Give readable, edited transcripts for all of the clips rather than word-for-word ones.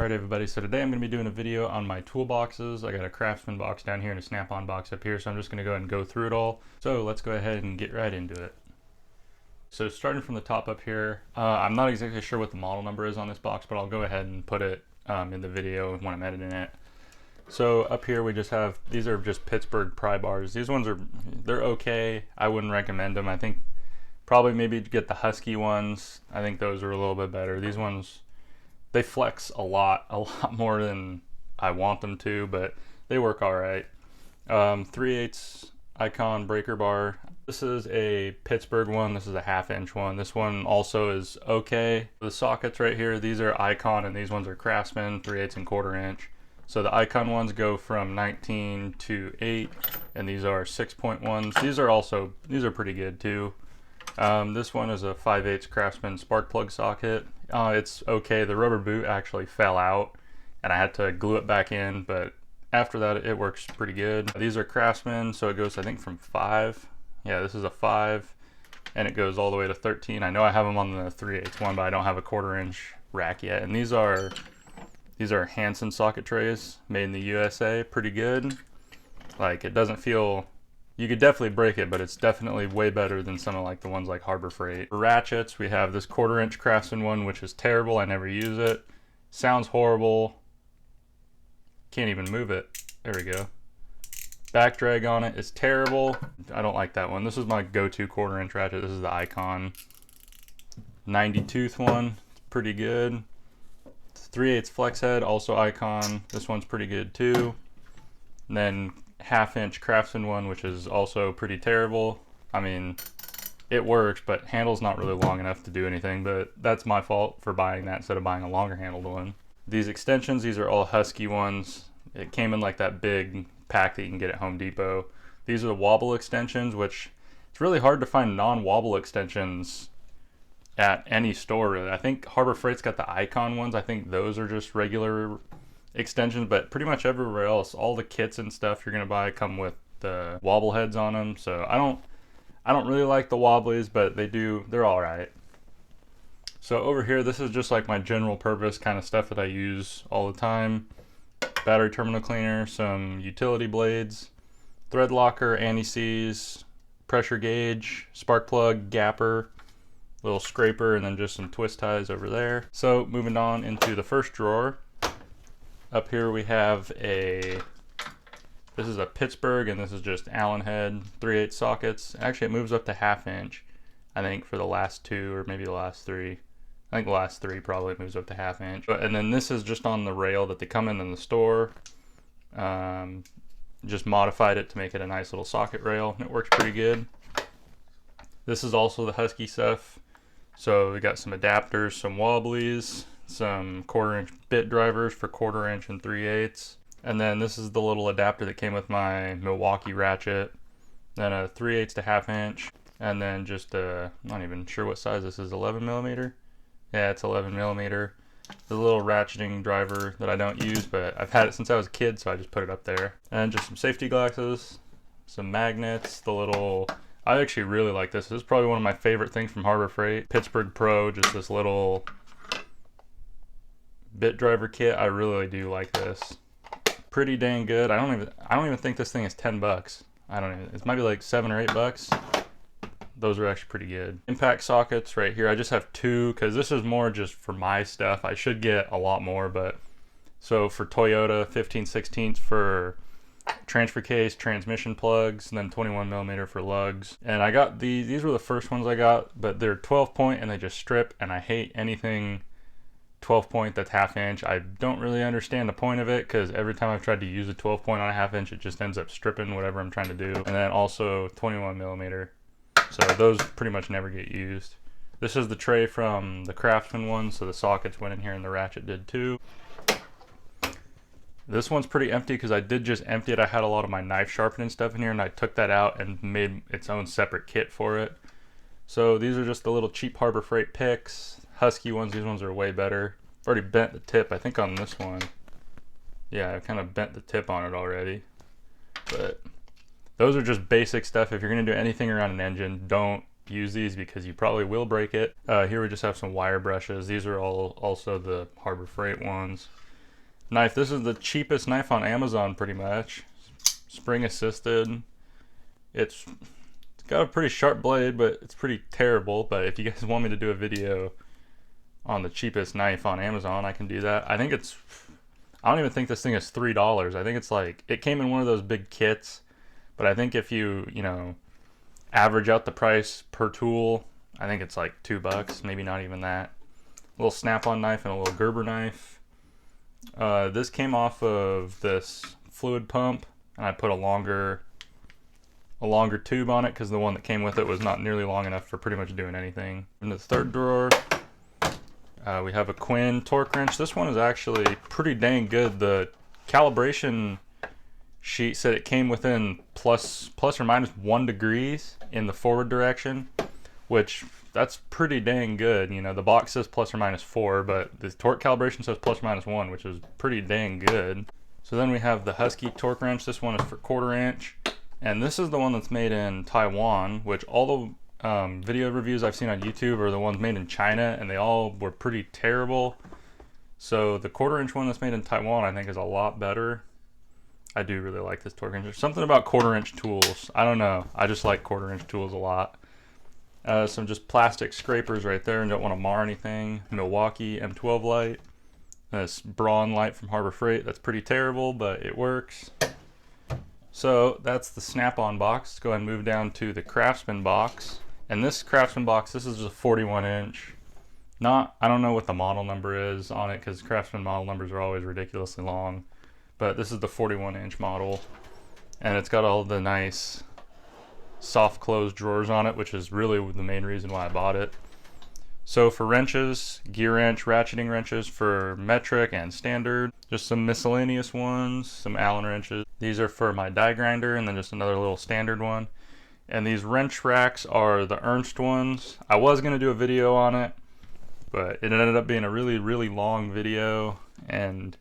Alright everybody, so today I'm going to be doing a video on my toolboxes. I got a Craftsman box down here and a Snap-on box up here, so I'm just going to go ahead and go through it all. So let's go ahead and get right into it. So starting from the top up here, I'm not exactly sure what the model number is on this box, but I'll go ahead and put it in the video when I'm editing it. So up here we just have, these are just Pittsburgh pry bars. These ones they're okay. I wouldn't recommend them. I think probably maybe get the Husky ones. I think those are a little bit better. These ones, they flex a lot more than I want them to, but they work all right. 3/8 Icon breaker bar. This is a Pittsburgh one. This is a 1/2 inch one. This one also is okay. The sockets right here, these are Icon and these ones are Craftsman, 3/8 and 1/4 inch. So the Icon ones go from 19 to 8, and these are 6.1s. These are pretty good too. This one is a 5/8 Craftsman spark plug socket. It's okay. The rubber boot actually fell out and I had to glue it back in, but after that it works pretty good. These are Craftsman, so it goes I think from 5. Yeah, this is a 5 and it goes all the way to 13. I know I have them on the 3/8 one, but I don't have a 1/4 inch rack yet. And these are Hansen socket trays made in the USA. Pretty good. Like, it doesn't feel, you could definitely break it, but it's definitely way better than some of like the ones like Harbor Freight. For ratchets, we have this 1/4 inch Craftsman one, which is terrible. I never use it. Sounds horrible. Can't even move it. There we go. Back drag on it is terrible. I don't like that one. This is my go-to 1/4 inch ratchet. This is the Icon 90 tooth one. It's pretty good. 3/8 flex head, also Icon. This one's pretty good too. And then 1/2 inch Craftsman one, which is also pretty terrible. I mean, it works, but handle's not really long enough to do anything, but that's my fault for buying that instead of buying a longer handled one. These extensions, these are all Husky ones. It came in like that big pack that you can get at Home Depot. These are the wobble extensions, which it's really hard to find non-wobble extensions at any store really. I think Harbor Freight's got the Icon ones. I think those are just regular extensions, but pretty much everywhere else, all the kits and stuff you're gonna buy come with the wobble heads on them. So I don't really like the wobblies, but they're all right. So over here, this is just like my general purpose kind of stuff that I use all the time. Battery terminal cleaner, some utility blades, thread locker, anti-seize, pressure gauge, spark plug, gapper, little scraper, and then just some twist ties over there. So moving on into the first drawer. Up here we have this is a Pittsburgh, and this is just Allen head 3/8 sockets. Actually, it moves up to 1/2 inch, I think, for the last 2 or maybe the last 3. I think the last 3 probably moves up to 1/2 inch. And then this is just on the rail that they come in the store. Just modified it to make it a nice little socket rail, and it works pretty good. This is also the Husky stuff. So we got some adapters, some wobblies, some 1/4 inch bit drivers for 1/4 inch and 3/8. And then this is the little adapter that came with my Milwaukee ratchet. Then a 3/8 to 1/2 inch. And then just I'm not even sure what size this is, 11 millimeter? Yeah, it's 11 millimeter. The little ratcheting driver that I don't use, but I've had it since I was a kid, so I just put it up there. And just some safety glasses, some magnets, I actually really like this. This is probably one of my favorite things from Harbor Freight. Pittsburgh Pro, just this little bit driver kit. I really do like this. Pretty dang good. I don't even think this thing is 10 bucks. It might be like 7 or 8 bucks. Those are actually pretty good. Impact sockets right here. I just have 2 because this is more just for my stuff. I should get a lot more, but so for Toyota 15/16 for transfer case, transmission plugs, and then 21 millimeter for lugs. And I got these were the first ones I got, but they're 12 point and they just strip, and I hate anything 12 point that's 1/2 inch. I don't really understand the point of it, because every time I've tried to use a 12 point on a 1/2 inch, it just ends up stripping whatever I'm trying to do. And then also 21 millimeter. So those pretty much never get used. This is the tray from the Craftsman one, so the sockets went in here and the ratchet did too. This one's pretty empty because I did just empty it. I had a lot of my knife sharpening stuff in here, and I took that out and made its own separate kit for it. So these are just the little cheap Harbor Freight picks. Husky ones, these ones are way better. I've already bent the tip, I think, on this one. Yeah, I kind of bent the tip on it already. But those are just basic stuff. If you're going to do anything around an engine, don't use these because you probably will break it. Here we just have some wire brushes. These are all also the Harbor Freight ones. knife. This is the cheapest knife on Amazon pretty much. Spring assisted. It's got a pretty sharp blade, but it's pretty terrible. But if you guys want me to do a video on the cheapest knife on Amazon, I can do that. I don't even think this thing is $3. I think it's like, it came in one of those big kits, but I think if you average out the price per tool, I think it's like $2, maybe not even that. A little snap-on knife and a little Gerber knife. This came off of this fluid pump, and I put a longer tube on it because the one that came with it was not nearly long enough for pretty much doing anything. In the third drawer, we have a Quinn torque wrench. This one is actually pretty dang good. The calibration sheet said it came within plus or minus 1 degree in the forward direction, which that's pretty dang good. The box says plus or minus 4, but the torque calibration says plus or minus 1, which is pretty dang good. So then we have the Husky torque wrench. This one is for 1/4 inch, and this is the one that's made in Taiwan, which all the video reviews I've seen on YouTube are the ones made in China, and they all were pretty terrible. So the 1/4 inch one that's made in Taiwan I think is a lot better. I do really like this torque wrench. There's something about 1/4 inch tools. I don't know. I just like 1/4 inch tools a lot. Some just plastic scrapers right there and don't want to mar anything. Milwaukee M12 light. This Braun light from Harbor Freight. That's pretty terrible, but it works. So that's the snap-on box. Let's go ahead and move down to the Craftsman box. And this Craftsman box, this is just a 41 inch. I don't know what the model number is on it because Craftsman model numbers are always ridiculously long. But this is the 41 inch model. And it's got all the nice soft closed drawers on it, which is really the main reason why I bought it. So for wrenches, gear wrench, ratcheting wrenches for metric and standard. Just some miscellaneous ones, some Allen wrenches. These are for my die grinder, and then just another little standard one. And these wrench racks are the Ernst ones. I was going to do a video on it, but it ended up being a really, really long video. And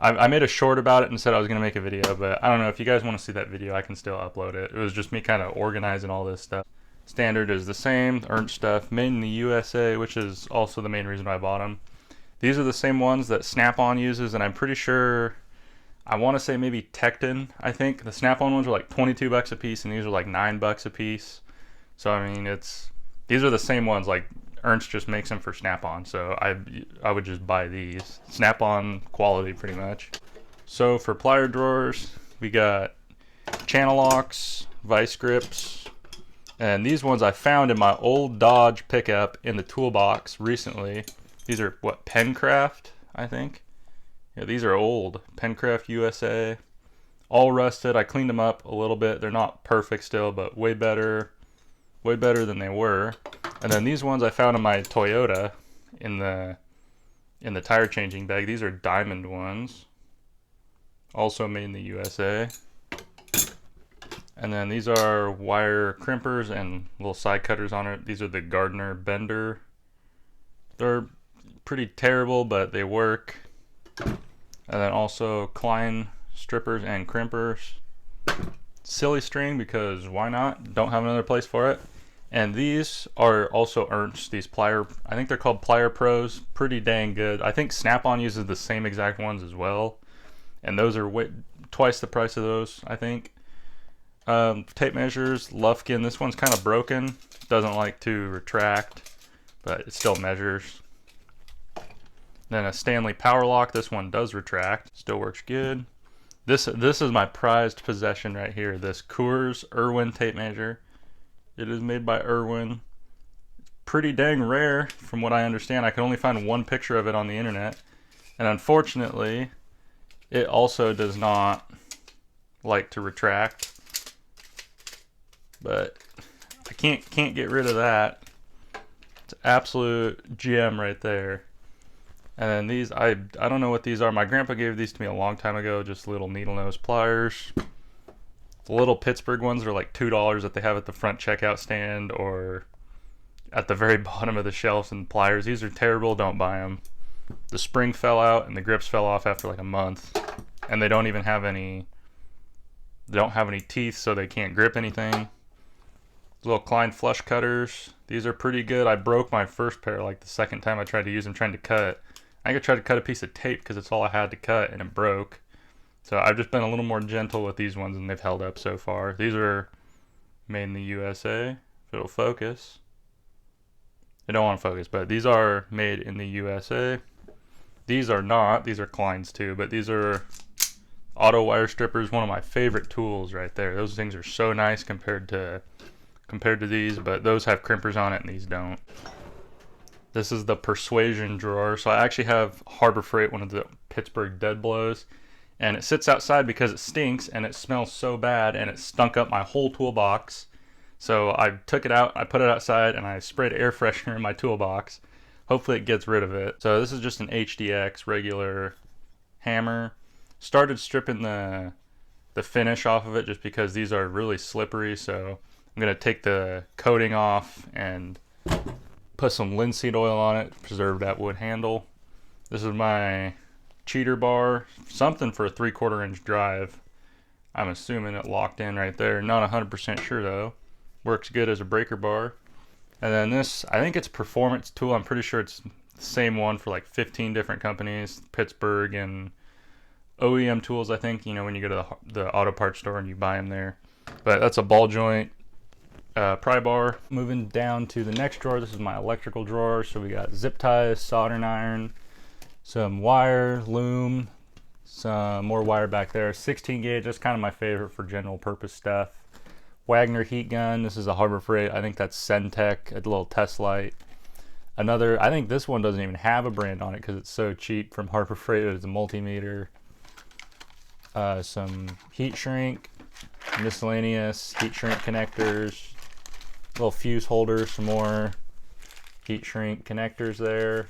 I made a short about it and said I was going to make a video, but I don't know. If you guys want to see that video, I can still upload it. It was just me kind of organizing all this stuff. Standard is the same, Ernst stuff, made in the USA, which is also the main reason why I bought them. These are the same ones that Snap-on uses, and I'm pretty sure, I want to say maybe Tecton, I think. The Snap-on ones are like 22 bucks a piece, and these are like 9 bucks a piece. So I mean, these are the same ones. Like Ernst just makes them for Snap-on, so I would just buy these. Snap-on quality pretty much. So for plier drawers, we got channel locks, vice grips, and these ones I found in my old Dodge pickup in the toolbox recently. These are what, Pencraft, I think. Yeah, these are old, Pencraft USA, all rusted. I cleaned them up a little bit. They're not perfect still, but way better than they were. And then these ones I found in my Toyota in the tire changing bag. These are diamond ones, also made in the USA. And then these are wire crimpers and little side cutters on it. These are the Gardner Bender. They're pretty terrible, but they work. And then also Klein strippers and crimpers. Silly string, because why not? Don't have another place for it. And these are also Ernst, these plier, I think they're called Plier Pros. Pretty dang good. I think Snap-on uses the same exact ones as well. And those are twice the price of those, I think. Tape measures, Lufkin. This one's kind of broken. Doesn't like to retract, but it still measures. Then a Stanley Power Lock. This one does retract. Still works good. This is my prized possession right here. This Coors Irwin tape measure. It is made by Irwin. Pretty dang rare from what I understand. I can only find one picture of it on the internet. And unfortunately, it also does not like to retract. But I can't get rid of that. It's an absolute gem right there. And then these, I don't know what these are. My grandpa gave these to me a long time ago. Just little needle nose pliers. The little Pittsburgh ones are like $2 that they have at the front checkout stand or at the very bottom of the shelves. And pliers, these are terrible. Don't buy them. The spring fell out and the grips fell off after like a month. And they don't even have any. They don't have any teeth, so they can't grip anything. Little Klein flush cutters. These are pretty good. I broke my first pair like the second time I tried to use them trying to cut I tried to cut a piece of tape because it's all I had to cut and it broke. So I've just been a little more gentle with these ones and they've held up so far. These are made in the USA, if it'll focus. They don't want to focus, but these are made in the USA. These are not, these are Klein's too, but these are auto wire strippers, one of my favorite tools right there. Those things are so nice compared to these, but those have crimpers on it and these don't. This is the Persuasion drawer. So I actually have Harbor Freight, one of the Pittsburgh dead blows, and it sits outside because it stinks and it smells so bad and it stunk up my whole toolbox. So I took it out, I put it outside, and I sprayed air freshener in my toolbox. Hopefully it gets rid of it. So this is just an HDX regular hammer. Started stripping the finish off of it just because these are really slippery, so I'm gonna take the coating off and put some linseed oil on it to preserve that wood handle. This is my cheater bar, something for a 3/4 inch drive. I'm assuming it locked in right there. Not 100% sure though. Works good as a breaker bar. And then this, I think it's a performance tool. I'm pretty sure it's the same one for like 15 different companies, Pittsburgh and OEM tools, I think, you know, when you go to the auto parts store and you buy them there. But that's a ball joint pry bar. Moving down to the next drawer, this is my electrical drawer. So we got zip ties, soldering iron, some wire, loom, some more wire back there. 16 gauge, that's kind of my favorite for general purpose stuff. Wagner heat gun, this is a Harbor Freight, I think that's Centec, a little test light. Another, I think this one doesn't even have a brand on it because it's so cheap, from Harbor Freight. It's a multimeter. Some heat shrink, miscellaneous heat shrink connectors, little fuse holders, some more heat shrink connectors there.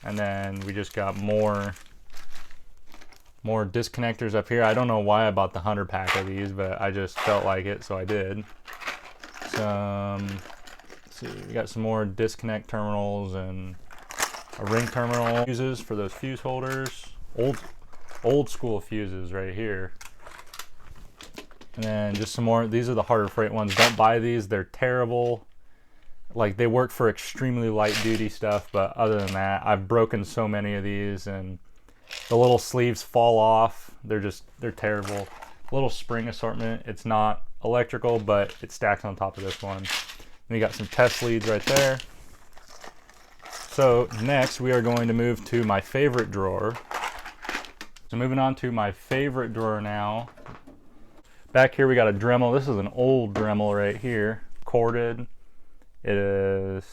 And then we just got more disconnectors up here. I don't know why I bought the 100 pack of these, but I just felt like it, so I did. Let's see, we got some more disconnect terminals and a ring terminal. Fuses for those fuse holders. Old school fuses right here. And then just some more. These are the Harbor Freight ones. Don't buy these, they're terrible. Like, they work for extremely light duty stuff, but other than that, I've broken so many of these and the little sleeves fall off. They're terrible. Little spring assortment. It's not electrical, but it stacks on top of this one. And you got some test leads right there. So next we are going to move to my favorite drawer. So moving on to my favorite drawer now. Back here we got a Dremel. This is an old Dremel right here, corded. It is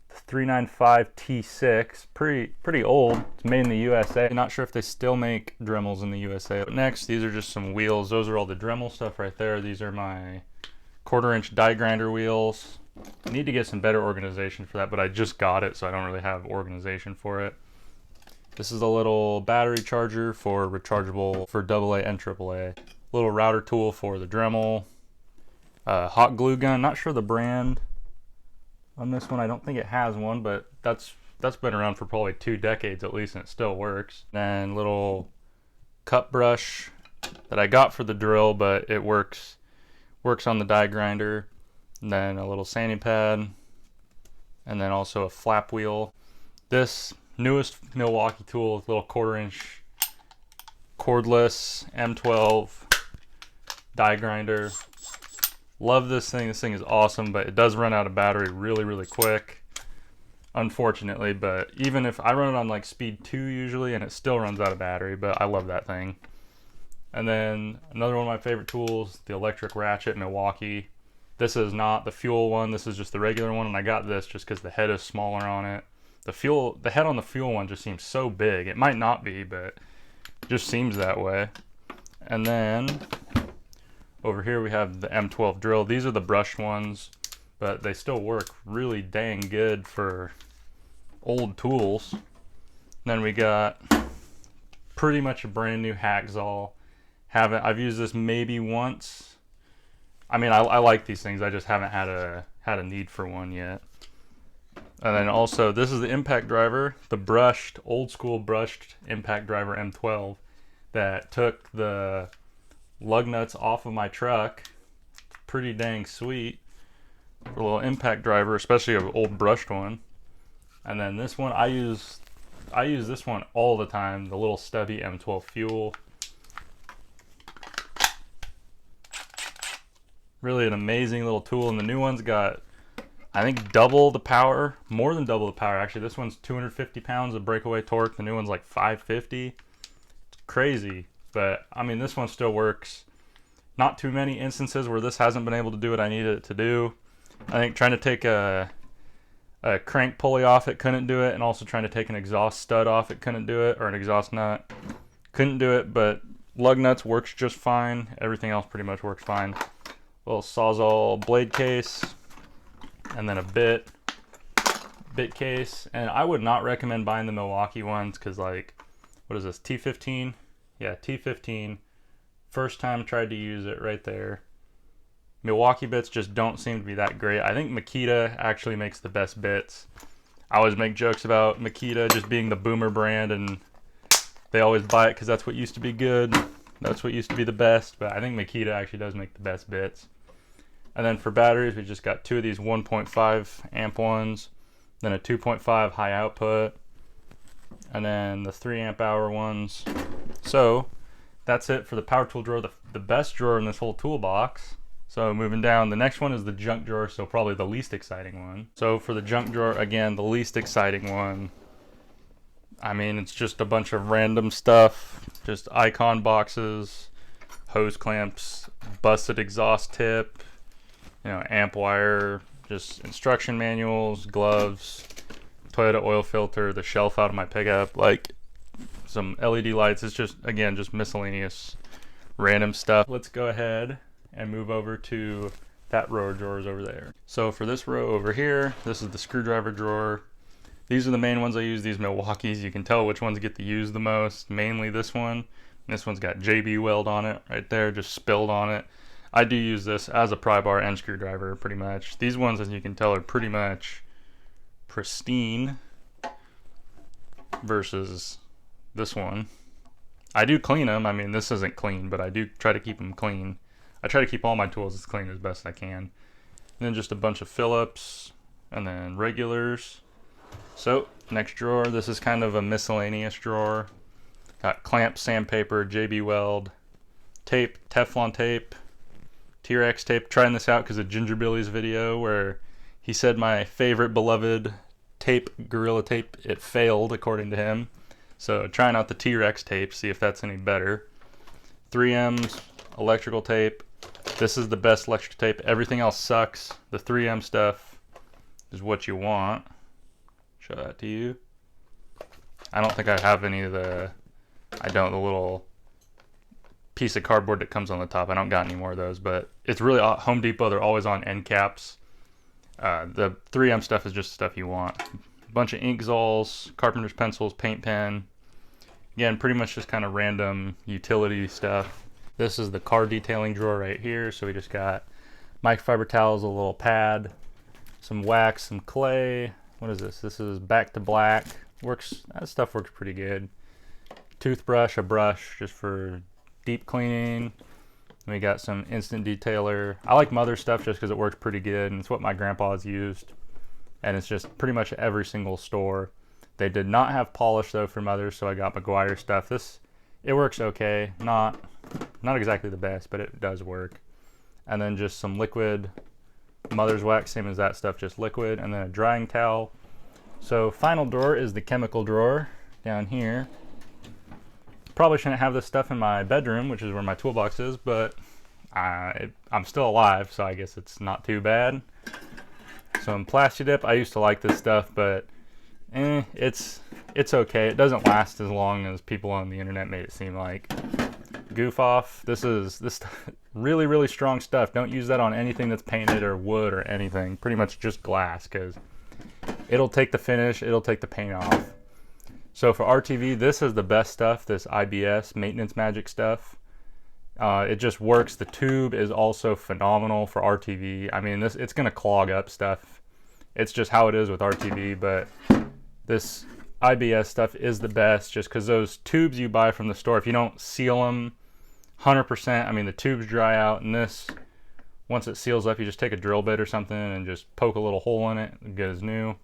395 T6, pretty old. It's made in the USA. Not sure if they still make Dremels in the USA. But next, these are just some wheels. Those are all the Dremel stuff right there. These are my 1/4 inch die grinder wheels. I need to get some better organization for that, but I just got it, so I don't really have organization for it. This is a little battery charger for rechargeable for AA and AAA. Little router tool for the Dremel. Hot glue gun, not sure the brand on this one. I don't think it has one, but that's been around for probably 2 decades at least, and it still works. Then little cut brush that I got for the drill, but it works on the die grinder. And then a little sanding pad, and then also a flap wheel. This newest Milwaukee tool, little 1/4 inch cordless M12 die grinder. Love this thing. This thing is awesome, but it does run out of battery really quick, unfortunately. But even if I run it on like speed 2 usually, and it still runs out of battery, but I love that thing. And then another one of my favorite tools, the electric ratchet Milwaukee. This is not the fuel one, this is just the regular one, and I got this just because the head is smaller on it. The head on the fuel one just seems so big. It might not be, but it just seems that way. And then over here we have the M12 drill. These are the brushed ones, but they still work really dang good for old tools. And then we got pretty much a brand new hacksaw. I've used this maybe once. I mean, I like these things. I just haven't had a need for one yet. And then also, this is the impact driver, the old school brushed impact driver M12 that took the lug nuts off of my truck. Pretty dang sweet. A little impact driver, especially an old brushed one. And then this one, I use I use this one all the time, the little stubby M12 Fuel. Really an amazing little tool, and the new one's got, I think, double the power, more than double the power actually. This one's 250 pounds of breakaway torque, the new one's like 550. It's crazy, but I mean, this one still works. Not too many instances where this hasn't been able to do what I needed it to do. I think trying to take a crank pulley off, it couldn't do it, and also trying to take an exhaust stud off, it couldn't do it, or an exhaust nut, couldn't do it, but lug nuts works just fine. Everything else pretty much works fine. Little Sawzall blade case, and then a bit case. And I would not recommend buying the Milwaukee ones, because like, what is this, T15? Yeah, T15. First time tried to use it right there. Milwaukee bits just don't seem to be that great. I think Makita actually makes the best bits. I always make jokes about Makita just being the boomer brand, and they always buy it because that's what used to be good. That's what used to be the best, but I think Makita actually does make the best bits. And then for batteries, we just got two of these 1.5 amp ones, then a 2.5 high output, and then the 3 amp hour ones. So that's it for the power tool drawer, the best drawer in this whole toolbox. So moving down, the next one is the junk drawer, so probably the least exciting one. So for the junk drawer, again, the least exciting one. I mean, it's just a bunch of random stuff, just icon boxes, hose clamps, busted exhaust tip, you know, amp wire, just instruction manuals, gloves, Toyota oil filter, the shelf out of my pickup, like some LED lights. It's just, again, just miscellaneous random stuff. Let's go ahead and move over to that row of drawers over there. So for this row over here, this is the screwdriver drawer. These are the main ones I use, these Milwaukees. You can tell which ones get to use the most. Mainly this one. This one's got JB weld on it right there, just spilled on it. I do use this as a pry bar and screwdriver pretty much. These ones, as you can tell, are pretty much pristine versus this one. I do clean them. I mean, this isn't clean, but I do try to keep them clean. I try to keep all my tools as clean as best I can. And then just a bunch of Phillips and then regulars. So next drawer, this is kind of a miscellaneous drawer. Got clamps, sandpaper, JB weld, tape, Teflon tape, T-Rex tape. Trying this out because of Ginger Billy's video where he said my favorite beloved tape, Gorilla Tape, it failed according to him. So trying out the T-Rex tape, see if that's any better. 3M's electrical tape. This is the best electrical tape. Everything else sucks. The 3M stuff is what you want. Show that to you. I don't think I have any of the, the little piece of cardboard that comes on the top. I don't got any more of those, but it's really, Home Depot, they're always on end caps. The 3M stuff is just stuff you want. A bunch of ink Zolls, carpenter's pencils, paint pen. Again, pretty much just kind of random utility stuff. This is the car detailing drawer right here. So we just got microfiber towels, a little pad, some wax, some clay. What is this? This is Back to Black. Works, that stuff works pretty good. Toothbrush, a brush just for deep cleaning. We got some instant detailer. I like Mother stuff just because it works pretty good, and it's what my grandpa's used. And it's just pretty much every single store. They did not have polish though for Mother, so I got McGuire stuff. It works okay. Not exactly the best, but it does work. And then just some liquid Mother's wax, same as that stuff, just liquid, and then a drying towel. So final drawer is the chemical drawer down here. Probably shouldn't have this stuff in my bedroom, which is where my toolbox is, but I'm still alive, so I guess it's not too bad. Some Plastidip. I used to like this stuff, but it's okay. It doesn't last as long as people on the internet made it seem like. Goof off. This really, really strong stuff. Don't use that on anything that's painted or wood or anything. Pretty much just glass, because it'll take the finish, it'll take the paint off. So for RTV, this is the best stuff, this IBS Maintenance Magic stuff. It just works. The tube is also phenomenal for RTV. I mean, it's going to clog up stuff. It's just how it is with RTV, but this IBS stuff is the best just because those tubes you buy from the store, if you don't seal them 100%, I mean, the tubes dry out, and this, once it seals up, you just take a drill bit or something and just poke a little hole in it, good as new.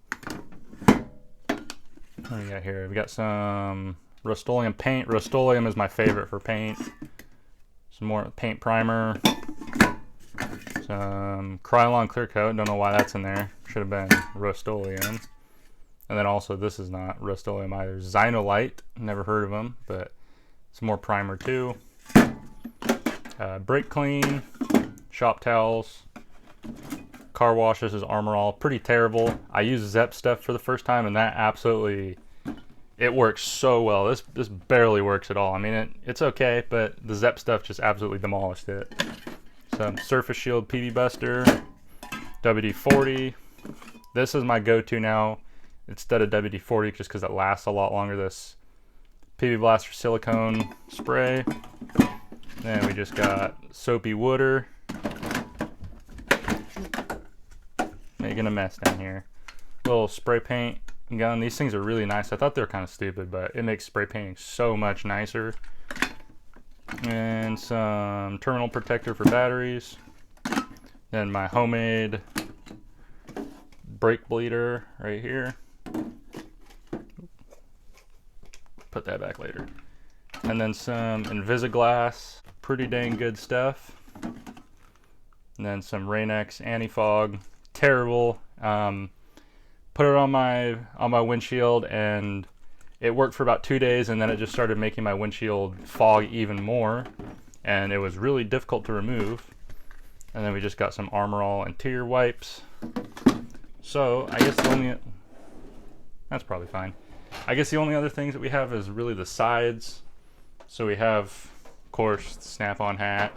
What do we got here? We got some Rust-Oleum paint. Rust-Oleum is my favorite for paint. Some more paint primer. Some Krylon clear coat. Don't know why that's in there. Should have been Rust-Oleum. And then also, this is not Rust-Oleum either. Xynolite. Never heard of them, but some more primer too. Brake clean. Shop towels. Car wash. This is Armor All. Pretty terrible. I used Zep stuff for the first time, and that absolutely, it works so well. This barely works at all. I mean, it's okay, but the Zep stuff just absolutely demolished it. Some Surface Shield PV Buster, WD-40. This is my go-to now instead of WD-40 just because it lasts a lot longer. This PV Blaster silicone spray. Then we just got Soapy Wooder. Making a mess down here. Little spray paint gun. These things are really nice. I thought they were kind of stupid, but it makes spray painting so much nicer. And some terminal protector for batteries. Then my homemade brake bleeder right here. Put that back later. And then some Invisiglass. Pretty dang good stuff. And then some Rain-X anti-fog. Terrible. Put it on my windshield, and it worked for about 2 days, and then it just started making my windshield fog even more, and it was really difficult to remove. And then we just got some Armor All interior wipes. So I guess that's probably fine. I guess the only other things that we have is really the sides. So we have, of course, the snap-on hat.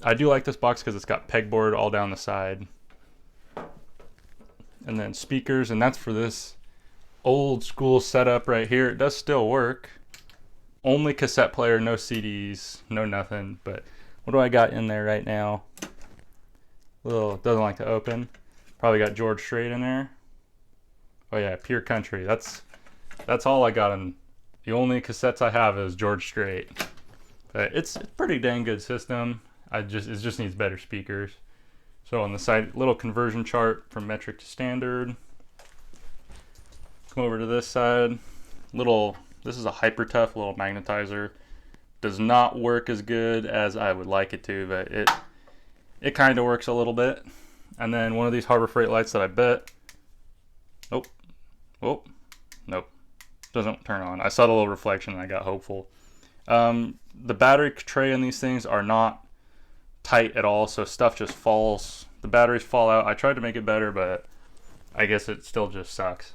I do like this box because it's got pegboard all down the side. And then speakers, and that's for this old school setup right here. It does still work. Only cassette player, no CDs, no nothing. But what do I got in there right now? Little, doesn't like to open. Probably got George Strait in there. Oh yeah, Pure Country. That's all I got in. The only cassettes I have is George Strait. But it's a pretty dang good system. It just needs better speakers. So on the side, little conversion chart from metric to standard. Come over to this side. This is a Hyper Tough little magnetizer. Does not work as good as I would like it to, but it kind of works a little bit. And then one of these Harbor Freight lights that I bet. Nope. Doesn't turn on. I saw the little reflection and I got hopeful. The battery tray in these things are not tight at all, so stuff just falls. The batteries fall out. I tried to make it better, but I guess it still just sucks.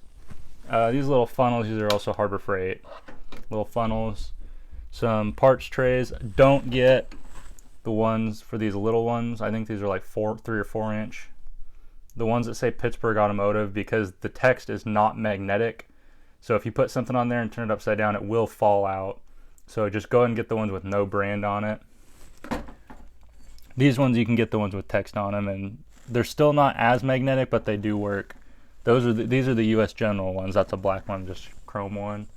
These little funnels, these are also Harbor Freight. Little funnels. Some parts trays. Don't get the ones for these little ones. I think these are like 3 or 4 inch. The ones that say Pittsburgh Automotive, because the text is not magnetic. So if you put something on there and turn it upside down, it will fall out. So just go ahead and get the ones with no brand on it. These ones, you can get the ones with text on them, and they're still not as magnetic, but they do work. These are the US General ones. That's a black one, just chrome one.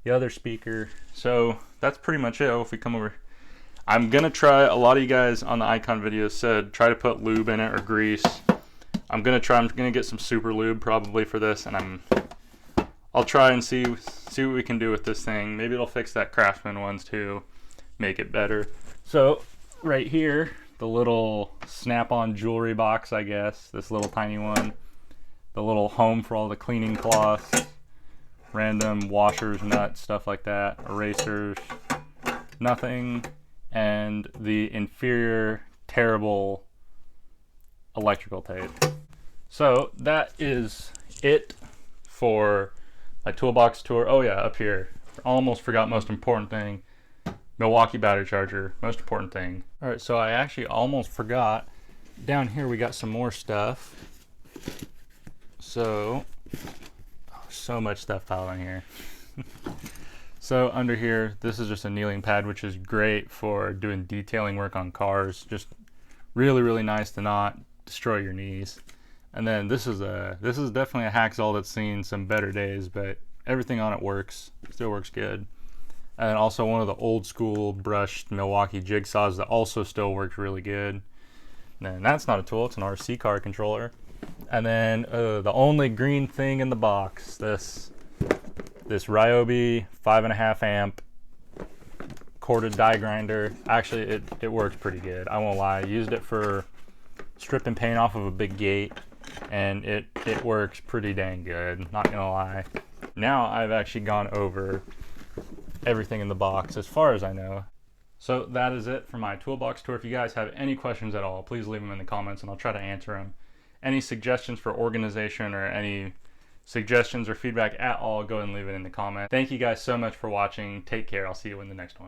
The other speaker. So that's pretty much it. If we come over, I'm gonna try. A lot of you guys on the Icon videos said try to put lube in it or grease. I'm gonna get some super lube probably for this, and I'll try and see what we can do with this thing. Maybe it'll fix that Craftsman ones too, make it better. So right here, the little snap-on jewelry box, I guess, this little tiny one. The little home for all the cleaning cloths, random washers, nuts, stuff like that, erasers, nothing, and the inferior, terrible electrical tape. So that is it for my toolbox tour. Oh yeah, up here, almost forgot most important thing. Milwaukee battery charger, most important thing. All right, so I actually almost forgot. Down here we got some more stuff. So much stuff piled in here. So under here, this is just a kneeling pad, which is great for doing detailing work on cars. Just really, really nice to not destroy your knees. And then this is definitely a Hacksaw that's seen some better days, but everything on it works, still works good. And also one of the old school brushed Milwaukee jigsaws that also still works really good. And that's not a tool, it's an RC car controller. And then the only green thing in the box, this this Ryobi 5.5 amp corded die grinder. Actually, it works pretty good. I won't lie. I used it for stripping paint off of a big gate, and it works pretty dang good, not gonna lie. Now I've actually gone over everything in the box as far as I know. So that is it for my toolbox tour. If you guys have any questions at all, please leave them in the comments and I'll try to answer them. Any suggestions for organization or any suggestions or feedback at all, go ahead and leave it in the comments. Thank you guys so much for watching. Take care. I'll see you in the next one.